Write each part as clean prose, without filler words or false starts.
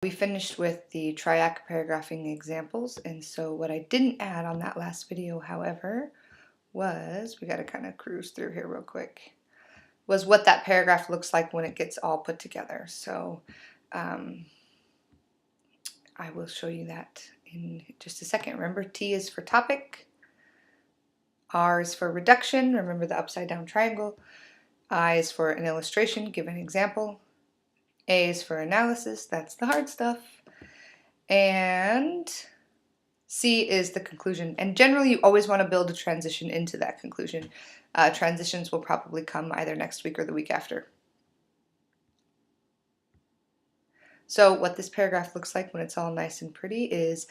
We finished with the triac paragraphing examples, and so what I didn't add on that last video, however, was, we got to kind of cruise through here real quick, was what that paragraph looks like when it gets all put together. So I will show you that in just a second. Remember, T is for topic, R is for reduction, remember the upside down triangle, I is for an illustration, give an example, A is for analysis, that's the hard stuff, and C is the conclusion. And generally you always want to build a transition into that conclusion. Transitions will probably come either next week or the week after. So what this paragraph looks like when it's all nice and pretty is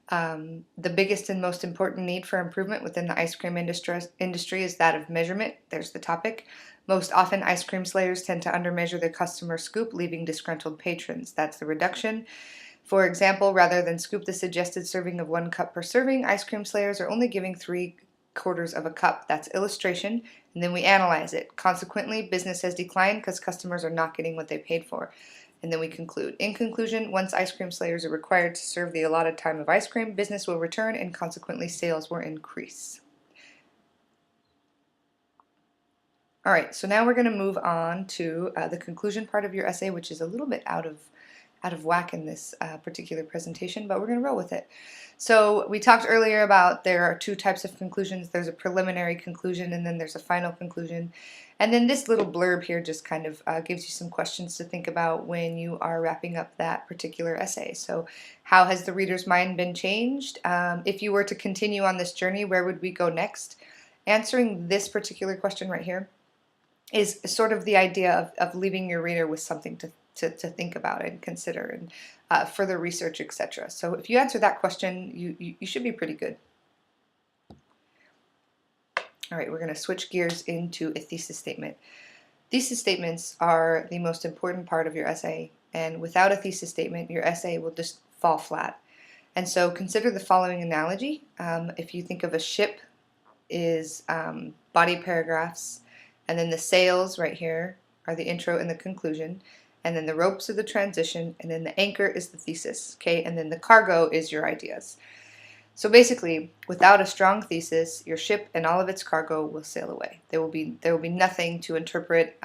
the biggest and most important need for improvement within the ice cream industry is that of measurement. There's the topic. Most often ice cream slayers tend to undermeasure their customer scoop, leaving disgruntled patrons. That's the reduction. For example, rather than scoop the suggested serving of 1 cup per serving, ice cream slayers are only giving 3/4 of a cup. That's illustration, and then we analyze it. Consequently, business has declined because customers are not getting what they paid for. And then we conclude. In conclusion, once ice cream slayers are required to serve the allotted time of ice cream, business will return and consequently sales will increase. All right, so now we're going to move on to the conclusion part of your essay, which is a little bit out of whack in this particular presentation, but we're going to roll with it. So we talked earlier about there are 2 types of conclusions. There's a preliminary conclusion and then there's a final conclusion. And then this little blurb here just kind of gives you some questions to think about when you are wrapping up that particular essay. So how has the reader's mind been changed? If you were to continue on this journey, where would we go next? Answering this particular question right here is sort of the idea of leaving your reader with something to think about and consider and further research, etc. So if you answer that question, you should be pretty good. All right, we're going to switch gears into a thesis statement. Thesis statements are the most important part of your essay, and without a thesis statement, your essay will just fall flat. And so consider the following analogy. If you think of a ship is body paragraphs, and then the sails right here are the intro and the conclusion, and then the ropes are the transition, and then the anchor is the thesis, okay? And then the cargo is your ideas. So basically, without a strong thesis, your ship and all of its cargo will sail away. There will be nothing to interpret.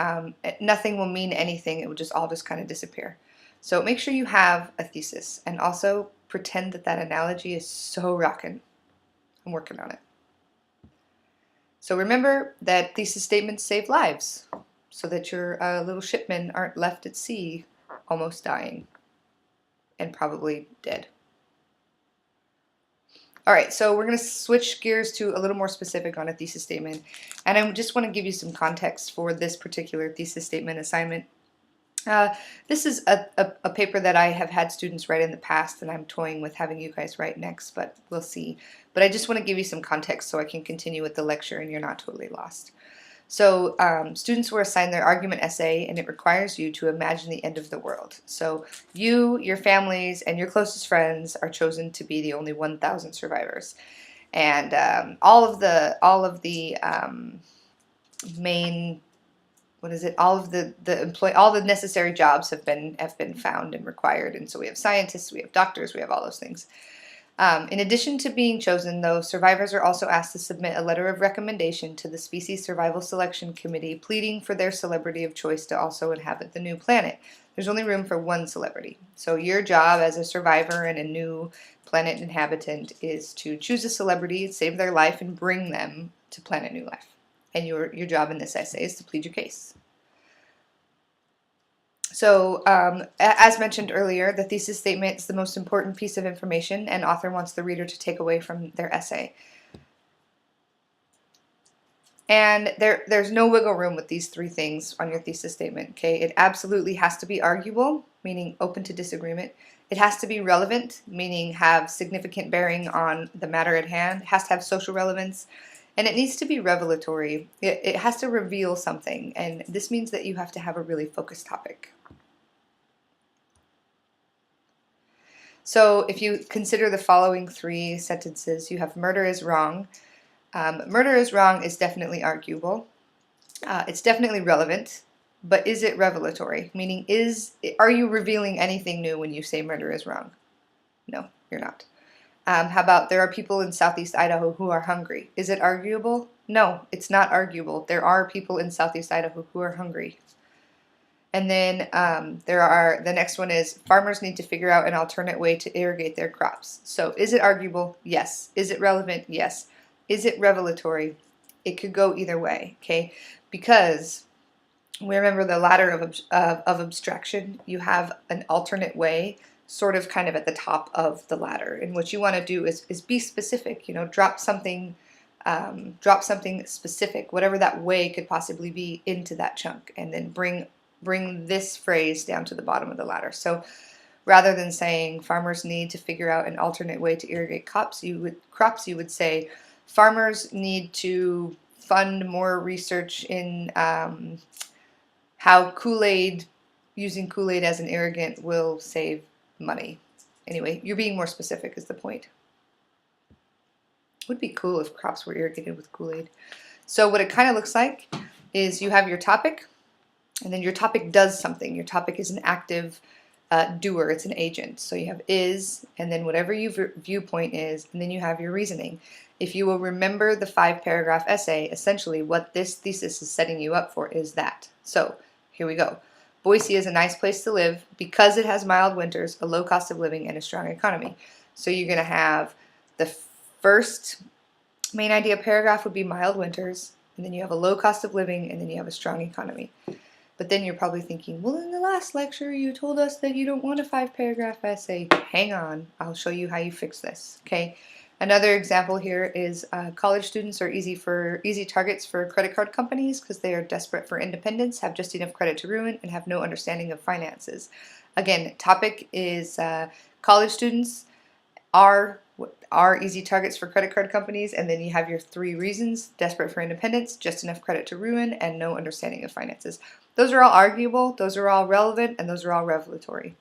Nothing will mean anything. It will just all kind of disappear. So make sure you have a thesis, and also pretend that that analogy is so rockin'. I'm working on it. So remember that thesis statements save lives, so that your little shipmen aren't left at sea, almost dying, and probably dead. All right, so we're going to switch gears to a little more specific on a thesis statement, and I just want to give you some context for this particular thesis statement assignment. This is a paper that I have had students write in the past, and I'm toying with having you guys write next, but we'll see. But I just want to give you some context so I can continue with the lecture and you're not totally lost. So students were assigned their argument essay, and it requires you to imagine the end of the world. So you, your families, and your closest friends are chosen to be the only 1,000 survivors, and all of the main, what is it? All of all the necessary jobs have been found and required, and so we have scientists, we have doctors, we have all those things. In addition to being chosen, though, survivors are also asked to submit a letter of recommendation to the Species Survival Selection Committee, pleading for their celebrity of choice to also inhabit the new planet. There's only room for 1 celebrity. So your job as a survivor and a new planet inhabitant is to choose a celebrity, save their life, and bring them to Planet New Life. And your job in this essay is to plead your case. So, as mentioned earlier, the thesis statement is the most important piece of information an author wants the reader to take away from their essay. And there's no wiggle room with these 3 things on your thesis statement, okay? It absolutely has to be arguable, meaning open to disagreement. It has to be relevant, meaning have significant bearing on the matter at hand. It has to have social relevance. And it needs to be revelatory. It has to reveal something, and this means that you have to have a really focused topic. So if you consider the following 3 sentences, you have murder is wrong. Murder is wrong is definitely arguable. It's definitely relevant, but is it revelatory? Meaning, are you revealing anything new when you say murder is wrong? No, you're not. How about there are people in Southeast Idaho who are hungry? Is it arguable? No, it's not arguable. There are people in Southeast Idaho who are hungry. And then the next one is farmers need to figure out an alternate way to irrigate their crops. So is it arguable? Yes. Is it relevant? Yes. Is it revelatory? It could go either way, okay? Because we remember the ladder of abstraction. You have an alternate way sort of kind of at the top of the ladder. And what you want to do is be specific, drop something specific, whatever that way could possibly be, into that chunk, and then bring this phrase down to the bottom of the ladder. So rather than saying farmers need to figure out an alternate way to irrigate crops, you would say farmers need to fund more research in how using Kool-Aid as an irrigant will save money. Anyway, you're being more specific is the point. It would be cool if crops were irrigated with Kool-Aid. So what it kind of looks like is you have your topic, and then your topic does something. Your topic is an active doer. It's an agent. So you have is, and then whatever your viewpoint is, and then you have your reasoning. If you will remember the 5-paragraph essay, essentially what this thesis is setting you up for is that. So here we go. Boise is a nice place to live because it has mild winters, a low cost of living, and a strong economy. So you're going to have the first main idea paragraph would be mild winters, and then you have a low cost of living, and then you have a strong economy. But then you're probably thinking, well, in the last lecture you told us that you don't want a 5-paragraph essay. Hang on, I'll show you how you fix this, okay? Another example here is college students are easy targets for credit card companies because they are desperate for independence, have just enough credit to ruin, and have no understanding of finances. Again, topic is college students are easy targets for credit card companies, and then you have your 3 reasons: desperate for independence, just enough credit to ruin, and no understanding of finances. Those are all arguable, those are all relevant, and those are all revelatory.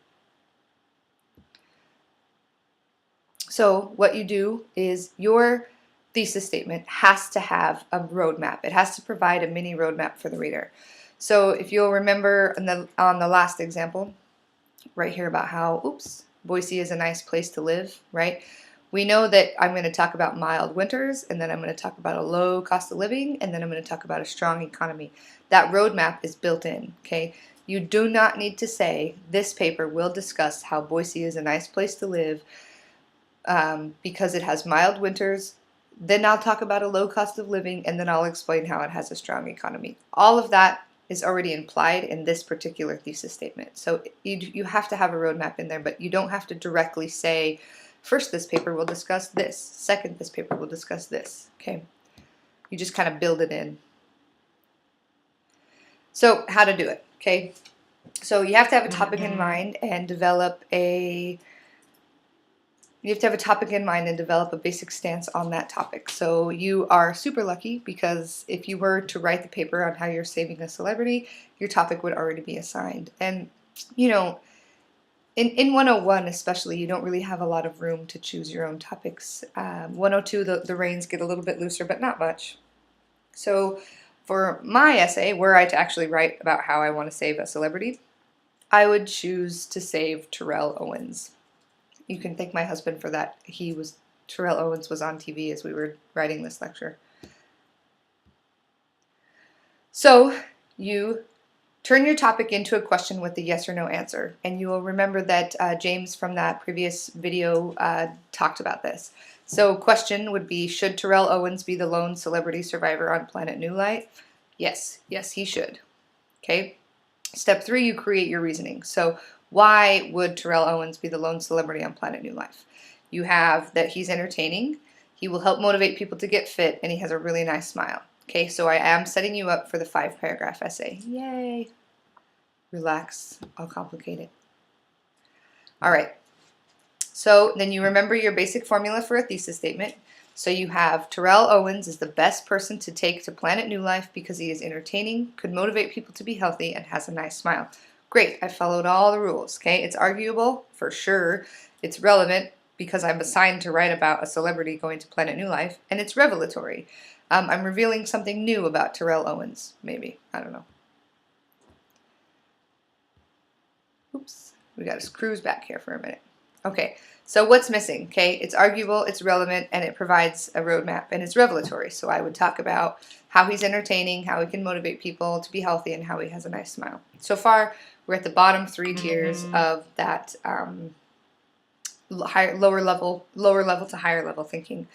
So what you do is your thesis statement has to have a roadmap. It has to provide a mini roadmap for the reader. So if you'll remember on the last example, right here about how, Boise is a nice place to live, right? We know that I'm going to talk about mild winters, and then I'm going to talk about a low cost of living, and then I'm going to talk about a strong economy. That roadmap is built in, okay? You do not need to say, this paper will discuss how Boise is a nice place to live because it has mild winters, then I'll talk about a low cost of living, and then I'll explain how it has a strong economy. All of that is already implied in this particular thesis statement. So you have to have a roadmap in there, but you don't have to directly say, first this paper will discuss this, second this paper will discuss this, okay? You just kind of build it in. So how to do it, okay? So you have to have a topic in mind and develop a basic stance on that topic. So you are super lucky because if you were to write the paper on how you're saving a celebrity, your topic would already be assigned. And, in 101 especially, you don't really have a lot of room to choose your own topics. 102, the reins get a little bit looser, but not much. So for my essay, were I to actually write about how I want to save a celebrity, I would choose to save Terrell Owens. You can thank my husband for that. Terrell Owens was on TV as we were writing this lecture. So you turn your topic into a question with a yes or no answer. And you will remember that James from that previous video talked about this. So question would be, should Terrell Owens be the lone celebrity survivor on Planet New Light? Yes, he should. Okay. Step 3, you create your reasoning. So why would Terrell Owens be the lone celebrity on Planet New Life? You have that he's entertaining, he will help motivate people to get fit, and he has a really nice smile. Okay, so I am setting you up for the 5-paragraph essay. Yay! Relax, I'll complicate it. All right, so then you remember your basic formula for a thesis statement. So you have Terrell Owens is the best person to take to Planet New Life because he is entertaining, could motivate people to be healthy, and has a nice smile. Great, I followed all the rules, okay? It's arguable, for sure. It's relevant because I'm assigned to write about a celebrity going to Planet New Life, and it's revelatory. I'm revealing something new about Terrell Owens, maybe. I don't know. oops, we got to cruise back here for a minute. Okay, so what's missing? Okay, it's arguable, it's relevant, and it provides a roadmap, and it's revelatory. So I would talk about how he's entertaining, how he can motivate people to be healthy, and how he has a nice smile. So far, we're at the bottom 3 tiers of that lower level to higher level thinking.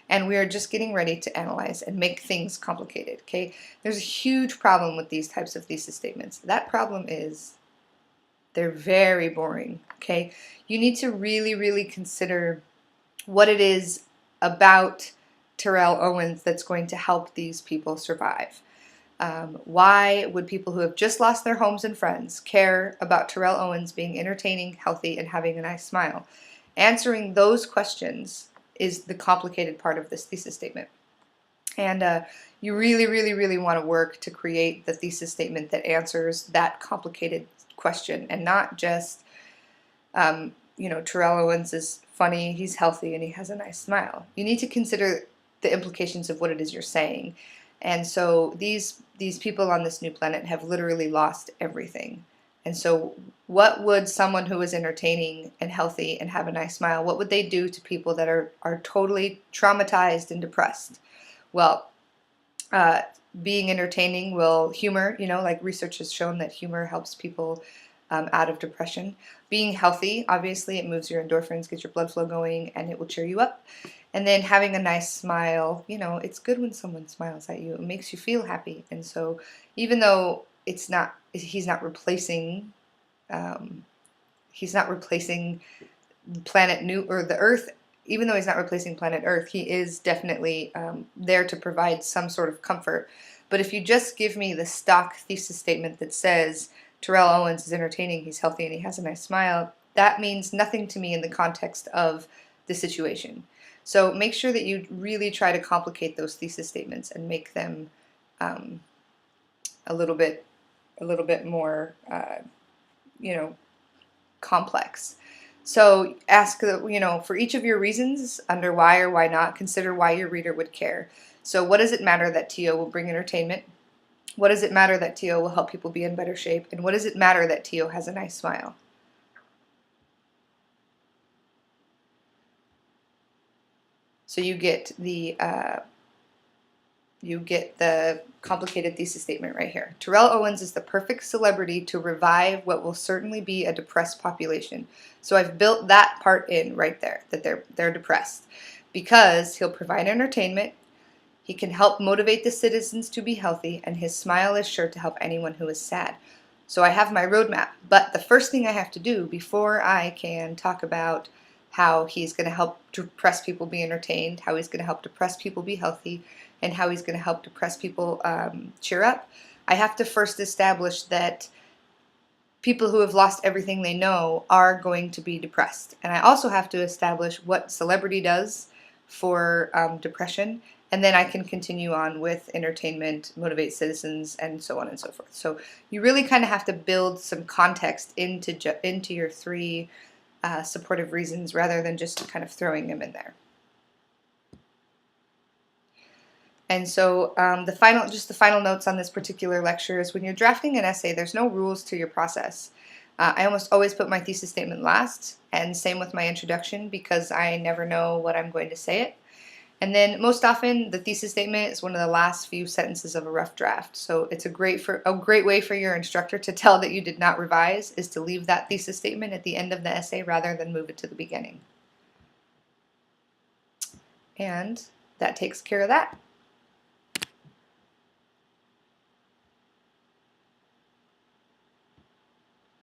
And we are just getting ready to analyze and make things complicated, okay? There's a huge problem with these types of thesis statements. That problem is they're very boring, okay? You need to really, really consider what it is about Terrell Owens that's going to help these people survive. Why would people who have just lost their homes and friends care about Terrell Owens being entertaining, healthy, and having a nice smile? Answering those questions is the complicated part of this thesis statement. And you really, really, really want to work to create the thesis statement that answers that complicated question, and not just, Terrell Owens is funny, he's healthy, and he has a nice smile. You need to consider the implications of what it is you're saying. And so these people on this new planet have literally lost everything. And so what would someone who is entertaining and healthy and have a nice smile, what would they do to people that are totally traumatized and depressed? Well, being entertaining will humor, like research has shown that humor helps people out of depression. Being healthy, obviously, it moves your endorphins, gets your blood flow going, and it will cheer you up. And then having a nice smile, it's good when someone smiles at you. It makes you feel happy. And so even though he's not replacing planet New or the Earth, even though he's not replacing planet Earth, he is definitely there to provide some sort of comfort. But if you just give me the stock thesis statement that says Terrell Owens is entertaining, he's healthy, and he has a nice smile, that means nothing to me in the context of the situation. So make sure that you really try to complicate those thesis statements and make them a little bit more, complex. So ask, for each of your reasons under why or why not, consider why your reader would care. So what does it matter that TO will bring entertainment? What does it matter that TO will help people be in better shape? And what does it matter that TO has a nice smile? So you get the complicated thesis statement right here. Terrell Owens is the perfect celebrity to revive what will certainly be a depressed population. So I've built that part in right there, that they're depressed, because he'll provide entertainment, he can help motivate the citizens to be healthy, and his smile is sure to help anyone who is sad. So I have my roadmap, but the first thing I have to do before I can talk about how he's going to help depressed people be entertained, how he's going to help depressed people be healthy, and how he's going to help depressed people cheer up, I have to first establish that people who have lost everything they know are going to be depressed. And I also have to establish what celebrity does for depression, and then I can continue on with entertainment, motivate citizens, and so on and so forth. So you really kind of have to build some context into your 3 supportive reasons rather than just kind of throwing them in there. And so the final notes on this particular lecture is when you're drafting an essay, there's no rules to your process. I almost always put my thesis statement last, and same with my introduction, because I never know what I'm going to say it. And then most often the thesis statement is one of the last few sentences of a rough draft. So it's a great way for your instructor to tell that you did not revise is to leave that thesis statement at the end of the essay rather than move it to the beginning. And that takes care of that.